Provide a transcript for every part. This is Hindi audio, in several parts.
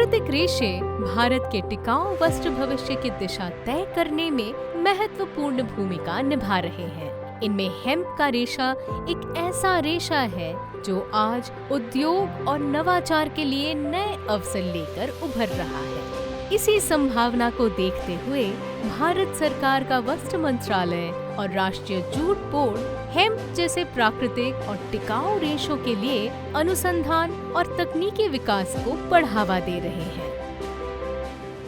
प्राकृतिक रेशे भारत के टिकाऊ वस्त्र भविष्य की दिशा तय करने में महत्वपूर्ण भूमिका निभा रहे हैं। इनमें हेम्प का रेशा एक ऐसा रेशा है जो आज उद्योग और नवाचार के लिए नए अवसर लेकर उभर रहा है। इसी संभावना को देखते हुए भारत सरकार का वस्त्र मंत्रालय और राष्ट्रीय जूट बोर्ड हेम्प जैसे प्राकृतिक और टिकाऊ रेशों के लिए अनुसंधान और तकनीकी विकास को बढ़ावा दे रहे हैं।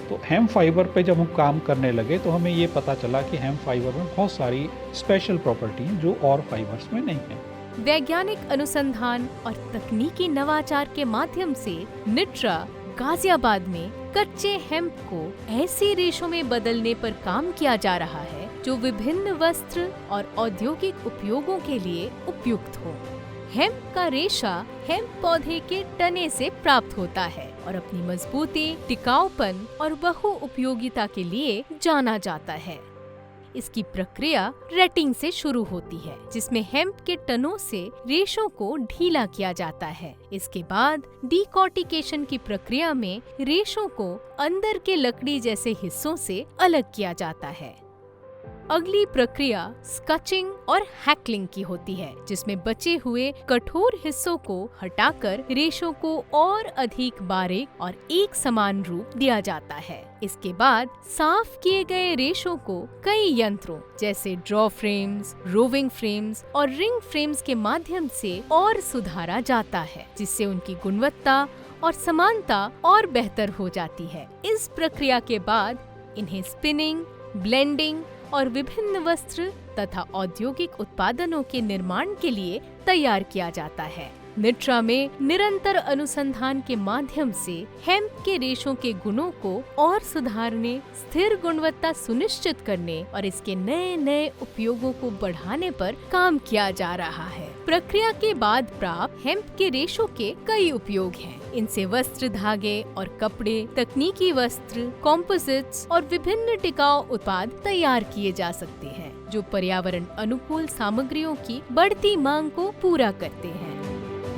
तो हेम्प फाइबर पे जब हम काम करने लगे तो हमें ये पता चला कि हेम्प फाइबर में बहुत सारी स्पेशल प्रॉपर्टी हैं जो और फाइबर्स में नहीं है। वैज्ञानिक अनुसंधान और तकनीकी नवाचार के माध्यम से निट्रा गाजियाबाद में कच्चे हेम्प को ऐसी रेशों में बदलने पर काम किया जा रहा है जो विभिन्न वस्त्र और औद्योगिक उपयोगों के लिए उपयुक्त हो। हेम्प का रेशा हेम्प पौधे के तने से प्राप्त होता है और अपनी मजबूती, टिकाऊपन और बहुउपयोगिता के लिए जाना जाता है। इसकी प्रक्रिया रेटिंग से शुरू होती है, जिसमें हेम्प के तनों से रेशों को ढीला किया जाता है। इसके बाद डीकॉर्टिकेशन की प्रक्रिया में रेशों को अंदर के लकड़ी जैसे हिस्सों से अलग किया जाता है। अगली प्रक्रिया स्कचिंग और हैकलिंग की होती है, जिसमें बचे हुए कठोर हिस्सों को हटाकर रेशों को और अधिक बारीक और एक समान रूप दिया जाता है। इसके बाद साफ किए गए रेशों को कई यंत्रों जैसे ड्रॉ फ्रेम्स, रोविंग फ्रेम्स और रिंग फ्रेम्स के माध्यम से और सुधारा जाता है, जिससे उनकी गुणवत्ता और समानता और बेहतर हो जाती है। इस प्रक्रिया के बाद इन्हें स्पिनिंग, ब्लेंडिंग और विभिन्न वस्त्र तथा औद्योगिक उत्पादनों के निर्माण के लिए तैयार किया जाता है। निट्रा में निरंतर अनुसंधान के माध्यम से हेम्प के रेशों के गुणों को और सुधारने, स्थिर गुणवत्ता सुनिश्चित करने और इसके नए नए उपयोगों को बढ़ाने पर काम किया जा रहा है। प्रक्रिया के बाद प्राप्त हेम्प के रेशों के कई उपयोग हैं। इनसे वस्त्र, धागे और कपड़े, तकनीकी वस्त्र, कॉम्पोजिट्स और विभिन्न टिकाऊ उत्पाद तैयार किए जा सकते हैं, जो पर्यावरण अनुकूल सामग्रियों की बढ़ती मांग को पूरा करते हैं।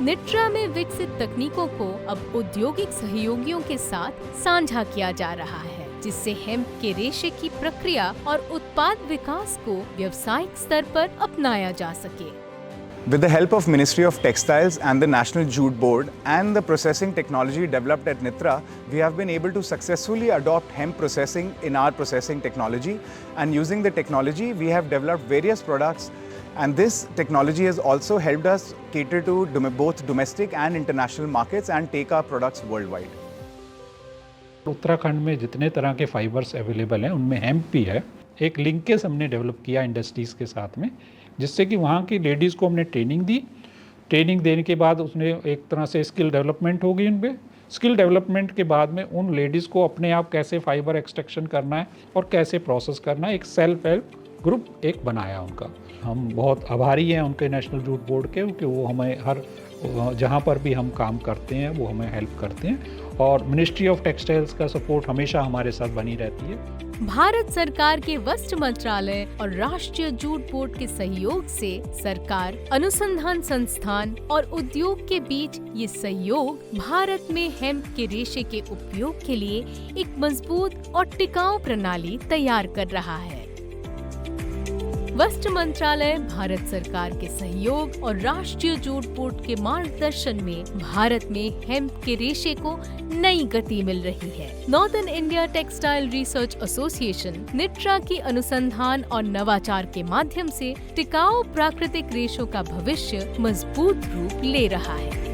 निट्रा में विकसित तकनीकों को अब औद्योगिक सहयोगियों के साथ साझा किया जा रहा है, जिससे हेम्प के रेशे की प्रक्रिया और उत्पाद विकास को व्यावसायिक स्तर पर अपनाया जा सके। With the help of Ministry of Textiles and the National Jute Board and the processing technology developed at Nitra, we have been able to successfully adopt hemp processing in our processing technology. And using the technology, we have developed various products. And this technology has also helped us cater to both domestic and international markets and take our products worldwide. Uttarakhand में जितने तरह के फाइबर्स अवेलेबल हैं उनमें हेम्प भी है। एक लिंकेज हमने डेवलप किया इंडस्ट्रीज़ के साथ में, जिससे कि वहाँ की लेडीज़ को हमने ट्रेनिंग दी। ट्रेनिंग देने के बाद उसने एक तरह से स्किल डेवलपमेंट हो गई उन पर। स्किल डेवलपमेंट के बाद में उन लेडीज़ को अपने आप कैसे फाइबर एक्सट्रैक्शन करना है और कैसे प्रोसेस करना है, एक सेल्फ हेल्प ग्रुप एक बनाया उनका। हम बहुत आभारी हैं उनके नेशनल जूट बोर्ड के, क्योंकि वो हमें हर जहाँ पर भी हम काम करते हैं वो हमें हेल्प करते हैं, और मिनिस्ट्री ऑफ टेक्सटाइल्स का सपोर्ट हमेशा हमारे साथ बनी रहती है। भारत सरकार के वस्त्र मंत्रालय और राष्ट्रीय जूट बोर्ड के सहयोग से सरकार, अनुसंधान संस्थान और उद्योग के बीच ये सहयोग भारत में हेम्प के रेशे के उपयोग के लिए एक मजबूत और टिकाऊ प्रणाली तैयार कर रहा है। वस्त्र मंत्रालय भारत सरकार के सहयोग और राष्ट्रीय जूट बोर्ड के मार्गदर्शन में भारत में हेम्प के रेशे को नई गति मिल रही है। Northern India textile research association NITRA की अनुसंधान और नवाचार के माध्यम से टिकाऊ प्राकृतिक रेशों का भविष्य मजबूत रूप ले रहा है।